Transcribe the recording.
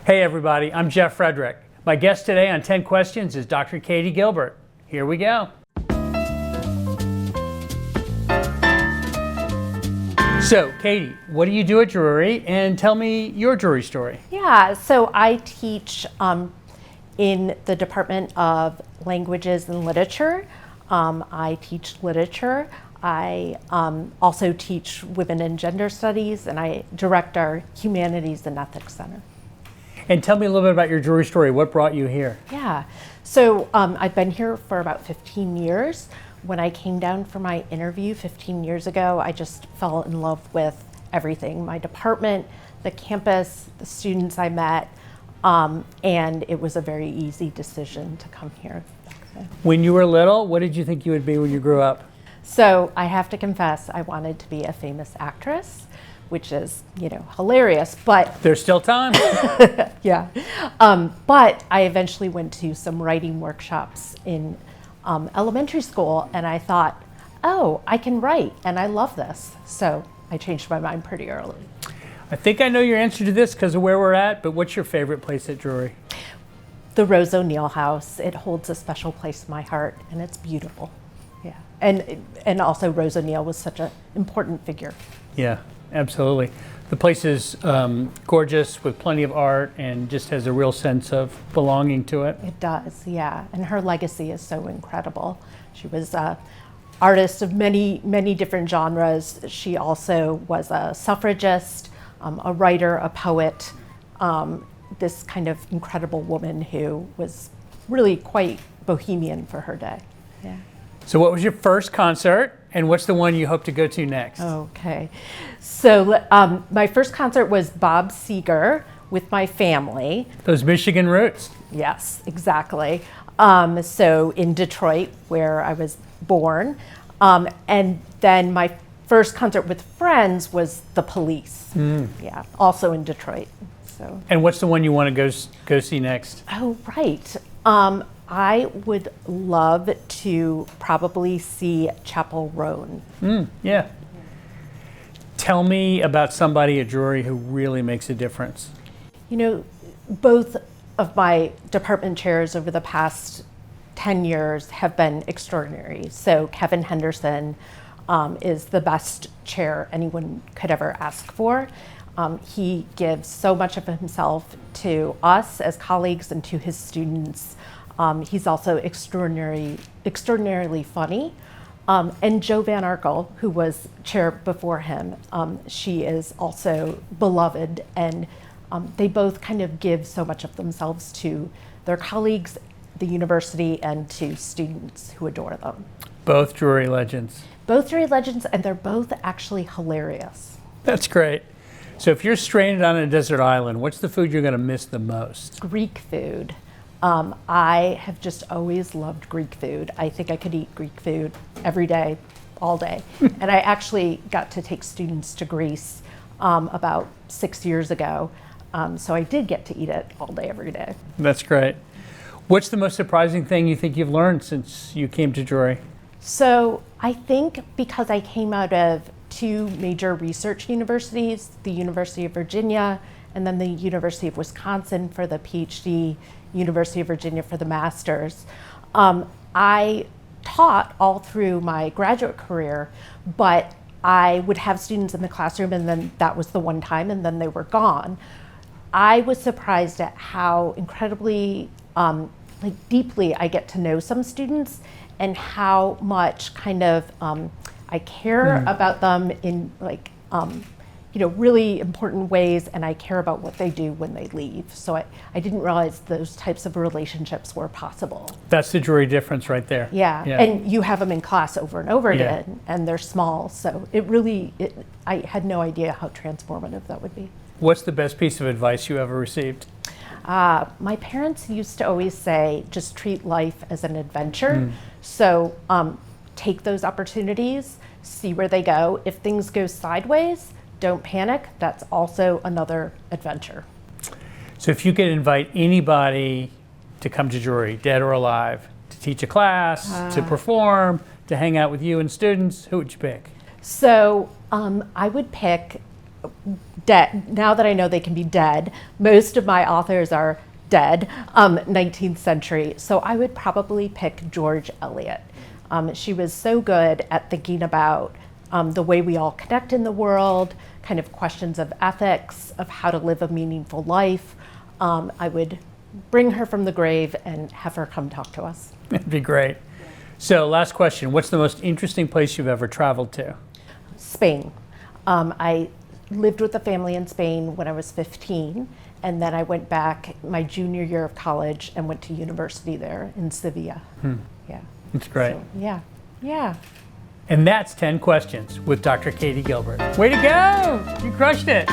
Hey everybody, I'm Jeff Frederick. My guest today on 10 Questions is Dr. Katie Gilbert. Here we go. So, Katie, what do you do at Drury? And tell me your Drury story. Yeah, so I teach in the Department of Languages and Literature. I teach literature. I also teach women and gender studies, and I direct our Humanities and Ethics Center. And tell me a little bit about your Drury story. What brought you here? Yeah, so I've been here for about 15 years. When I came down for my interview 15 years ago, I just fell in love with everything. My department, the campus, the students I met, and it was a very easy decision to come here. When you were little, what did you think you would be when you grew up? So I have to confess, I wanted to be a famous actress, which is, hilarious, but there's still time. yeah. But I eventually went to some writing workshops in elementary school, and I thought, oh, I can write, and I love this. So I changed my mind pretty early. I think I know your answer to this because of where we're at, but what's your favorite place at Drury? The Rose O'Neill House. It holds a special place in my heart, and it's beautiful. Yeah, and also Rose O'Neill was such an important figure. Yeah, absolutely. The place is gorgeous with plenty of art and just has a real sense of belonging to it. It does, yeah. And her legacy is so incredible. She was an artist of many, many different genres. She also was a suffragist, a writer, a poet, this kind of incredible woman who was really quite bohemian for her day. Yeah. So what was your first concert, and what's the one you hope to go to next? Okay, so my first concert was Bob Seger with my family. Those Michigan roots. Yes, exactly. So in Detroit, where I was born, and then my first concert with friends was The Police. Yeah, also in Detroit. So. And what's the one you want to go see next? Oh, right. I would love to probably see Chapel Roan. Yeah. Tell me about somebody at Drury who really makes a difference. Both of my department chairs over the past 10 years have been extraordinary. So Kevin Henderson is the best chair anyone could ever ask for. He gives so much of himself to us as colleagues and to his students. He's also extraordinarily funny. And Jo Van Arkel, who was chair before him, she is also beloved, and they both kind of give so much of themselves to their colleagues, the university, and to students who adore them. Both Drury legends. Both Drury legends, and they're both actually hilarious. That's great. So if you're stranded on a desert island, what's the food you're going to miss the most? Greek food. I have just always loved Greek food. I think I could eat Greek food every day, all day. And I actually got to take students to Greece about 6 years ago. So I did get to eat it all day, every day. That's great. What's the most surprising thing you think you've learned since you came to Drury? So I think because I came out of two major research universities, the University of Virginia and then the University of Wisconsin for the PhD, University of Virginia for the master's. I taught all through my graduate career, but I would have students in the classroom and then that was the one time and then they were gone. I was surprised at how incredibly, deeply I get to know some students and how much kind of I care about them in really important ways, and I care about what they do when they leave. So I didn't realize those types of relationships were possible. That's the Drury difference right there. Yeah, and you have them in class over and over again, and they're small, so I had no idea how transformative that would be. What's the best piece of advice you ever received? My parents used to always say, just treat life as an adventure. So take those opportunities, see where they go. If things go sideways, don't panic. That's also another adventure. So if you could invite anybody to come to Drury, dead or alive, to teach a class, to perform, to hang out with you and students, who would you pick? So I would pick dead. Now that I know they can be dead, most of my authors are dead, 19th century. So I would probably pick George Eliot. She was so good at thinking about the way we all connect in the world, kind of questions of ethics, of how to live a meaningful life. I would bring her from the grave and have her come talk to us. That'd be great. So last question, what's the most interesting place you've ever traveled to? Spain. I lived with a family in Spain when I was 15, and then I went back my junior year of college and went to university there in Sevilla. Yeah. That's great. So, yeah. And that's 10 questions with Dr. Katie Gilbert. Way to go! You crushed it.